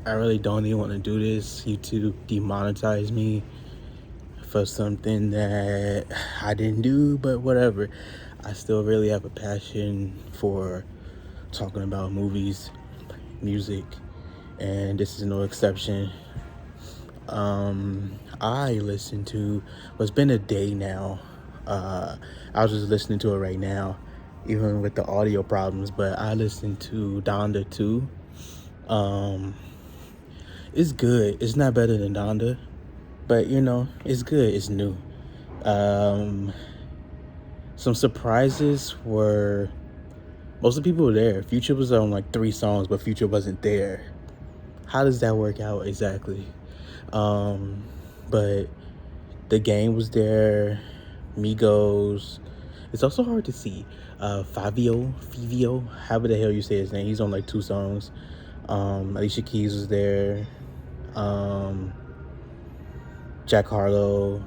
I really don't even want to do this. YouTube demonetized me for something that I didn't do, but whatever. I still really have a passion for talking about movies, music, and this is no exception. I listened to, well, it's been a day now. I was just listening to it right now, even with the audio problems, but I listened to Donda 2. Um, it's good. It's not better than Donda, but it's good. It's new. Um, some surprises were most of the people were there. Future was on like 3 songs, but Future wasn't there. How does that work out exactly? Um, but the game was there. Migos. It's also hard to see. Fivio, however the hell you say his name. He's on like 2 songs. Alicia Keys was there. Um, Jack Harlow.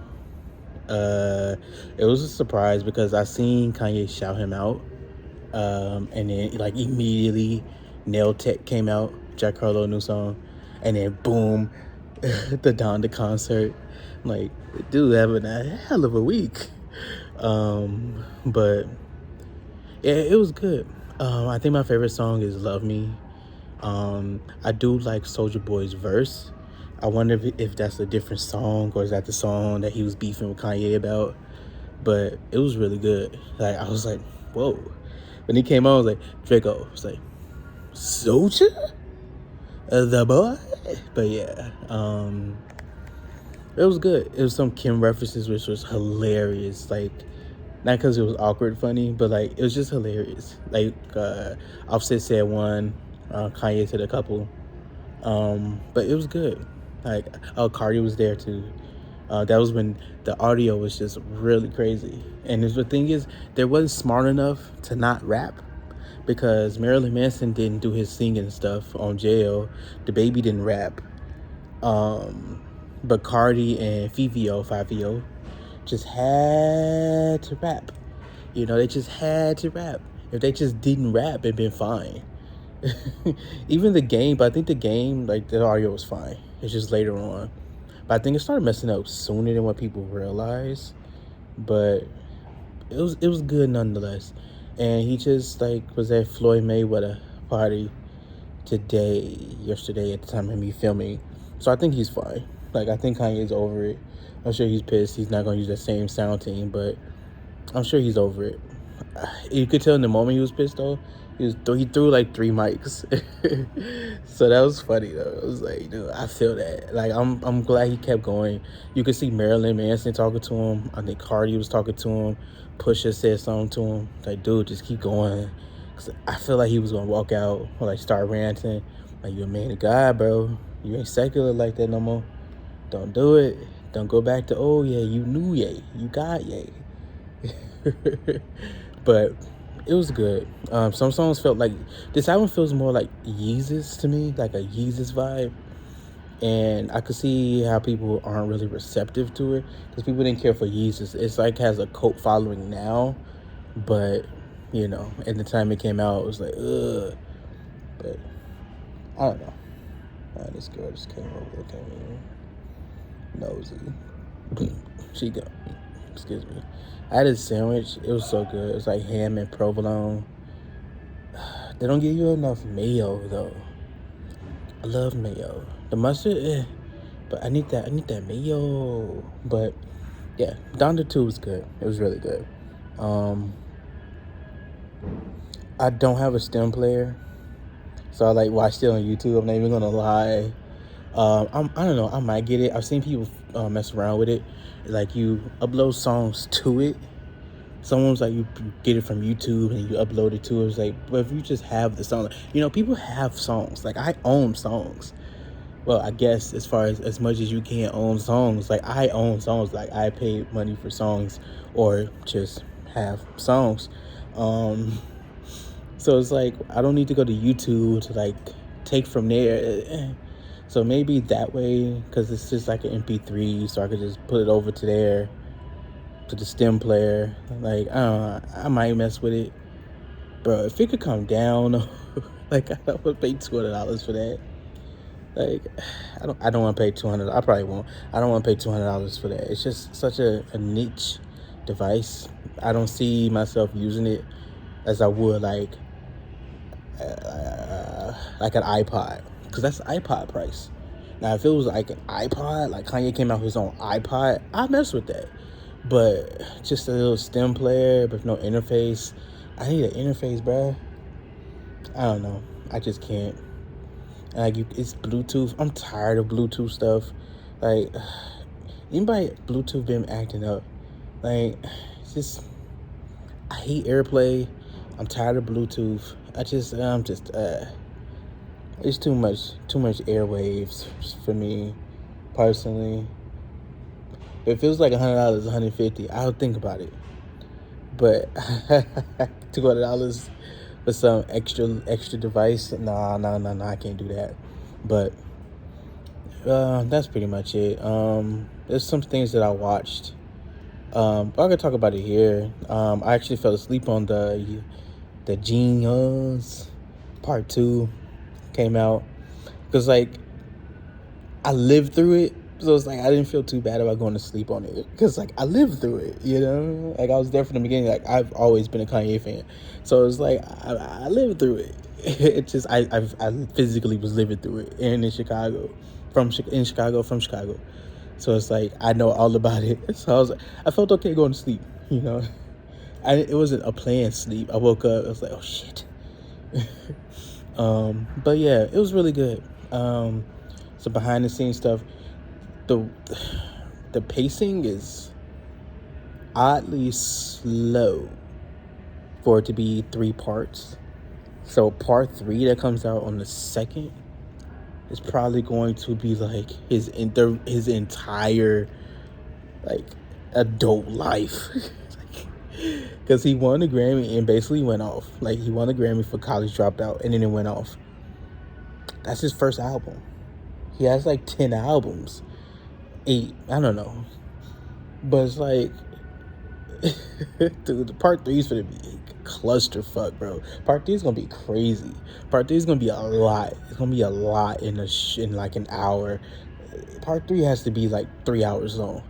It was a surprise because I seen Kanye shout him out. And then like immediately Nail Tech came out, Jack Harlow new song, and then boom, the Donda concert. I'm like, dude, having a hell of a week. But yeah, it was good. I think my favorite song is Love Me. I do like Soldier Boy's verse. I wonder if that's a different song or is that the song that he was beefing with Kanye about. But it was really good. Like I was like, whoa. When he came on, I was like, Draco. I was like, Soldier? The boy? But yeah, it was good. It was some Kim references, which was hilarious. Like, not because it was awkward funny, but like it was just hilarious. Like Offset said one, Kanye said a couple. But it was good. Like Cardi was there too. That was when the audio was just really crazy. And the thing is, they wasn't smart enough to not rap because Marilyn Manson didn't do his singing stuff on Jail. The baby didn't rap. But Cardi and Fivio just had to rap. They just had to rap. If they just didn't rap, it'd been fine. Even the game, but I think the game, like the audio was fine. It's just later on. But I think it started messing up sooner than what people realize. But it was good nonetheless. And he just like was at Floyd Mayweather party yesterday at the time of me filming. So I think he's fine. Like I think Kanye's over it. I'm sure he's pissed. He's not gonna use the same sound team, but I'm sure he's over it. You could tell in the moment he was pissed though. He threw like 3 mics, so that was funny though. It was like, I feel that. Like I'm glad he kept going. You could see Marilyn Manson talking to him. I think Cardi was talking to him. Pusha said something to him. Like, dude, just keep going. Cause I feel like he was gonna walk out or like start ranting. Like, you're a man of God, bro. You ain't secular like that no more. Don't do it. Don't go back to, oh yeah, you knew Ye. You got Ye. But it was good. Some songs felt like this album feels more like Yeezus to me, like a Yeezus vibe. And I could see how people aren't really receptive to it because people didn't care for Yeezus. It's like has a cult following now, but at the time it came out, it was like ugh. But I don't know. This girl just came over looking at me nosy. She go. Excuse me. I had a sandwich. It was so good. It was like ham and provolone. They don't give you enough mayo though. I love mayo. The mustard, but I need that. I need that mayo. But yeah, Donda 2 was good. It was really good. I don't have a stem player, so I like watched it on YouTube. I'm not even gonna lie. I don't know. I might get it. I've seen people mess around with it. Like you upload songs to it. Someone's like you get it from YouTube and you upload it to it. It's like, but if you just have the song, people have songs. Like I own songs. Well, I guess as far as much as you can own songs, like I own songs. Like I pay money for songs or just have songs. So it's like I don't need to go to YouTube to like take from there. So maybe that way, because it's just like an MP3, so I could just put it over to there, to the stem player. Like, I don't know, I might mess with it. Bro, if it could come down, like, I would pay $200 for that. Like, I don't want to pay $200. I probably won't. I don't want to pay $200 for that. It's just such a niche device. I don't see myself using it as I would like an iPod, because that's the iPod price. Now, if it was like an iPod, like Kanye came out with his own iPod, I'd mess with that. But just a little stem player with no interface, I need an interface, bruh. I don't know. I just can't. Like, it's Bluetooth. I'm tired of Bluetooth stuff. Like, anybody Bluetooth been acting up? Like, it's just, I hate AirPlay. I'm tired of Bluetooth. It's too much airwaves for me, personally. If it was like $100, $150, I would think about it. But $200 for some extra device, nah, I can't do that. But that's pretty much it. There's some things that I watched. I could talk about it here. I actually fell asleep on the Genius Part 2 came out, because like I lived through it, so it's like I didn't feel too bad about going to sleep on it, because like I lived through it, you know. Like, I was there from the beginning. Like, I've always been a Kanye fan, so it's like I lived through it. It just I physically was living through it, and in Chicago, from Chicago. So it's like I know all about it. So I felt okay going to sleep, you know. It wasn't a planned sleep. I woke up, I was like, oh shit. But yeah, it was really good. So behind the scenes stuff, the pacing is oddly slow for it to be 3 parts. So part 3 that comes out on the 2nd is probably going to be like his entire like adult life. Because he won a Grammy and basically went off. Like, he won a Grammy for College Dropout, and then it went off. That's his first album. He has like 10 albums. 8, I don't know. But it's like, dude, the part 3 is gonna be a clusterfuck, bro. Part 3 is gonna be crazy. Part 3 is gonna be a lot. It's gonna be a lot in like an hour. Part 3 has to be like 3 hours long.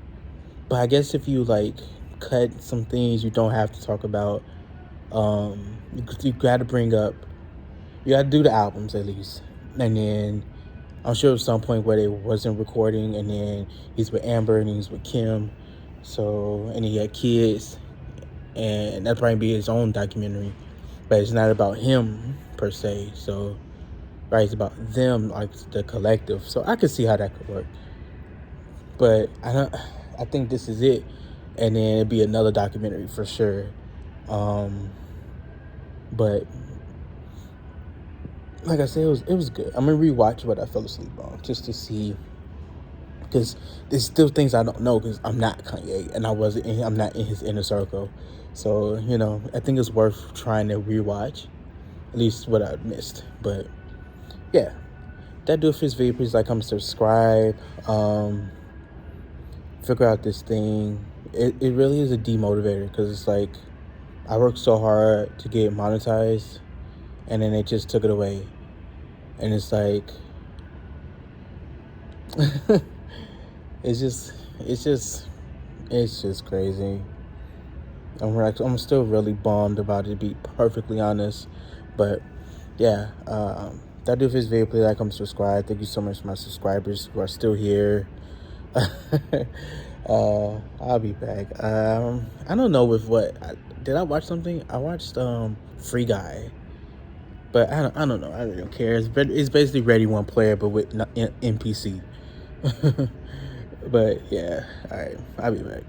But I guess if you like cut some things you don't have to talk about, you gotta bring up, you gotta do the albums at least. And then I'm sure at some point where they wasn't recording, and then he's with Amber and he's with Kim, so, and he had kids, and that'd probably be his own documentary, but it's not about him per se. So, right, it's about them, like the collective. So I could see how that could work, but I think this is it, and then it'd be another documentary for sure. But like I said, it was good. I'm gonna rewatch what I fell asleep on, just to see, because there's still things I don't know, because I'm not Kanye, and I'm not in his inner circle. So, you know, I think it's worth trying to rewatch at least what I missed. But yeah, that do it for this video. Please like, comment, subscribe. Figure out this thing. It really is a demotivator, because it's like I worked so hard to get monetized, and then they just took it away, and it's like it's just crazy. I'm still really bummed about it, to be perfectly honest. But yeah, that do it for this video. Please like, comment, subscribe. Thank you so much for my subscribers who are still here. I'll be back. I don't know with what. Did I watch something? I watched Free Guy, but I don't know. I really don't care. It's basically Ready One Player, but with NPC. But yeah, all right. I'll be back.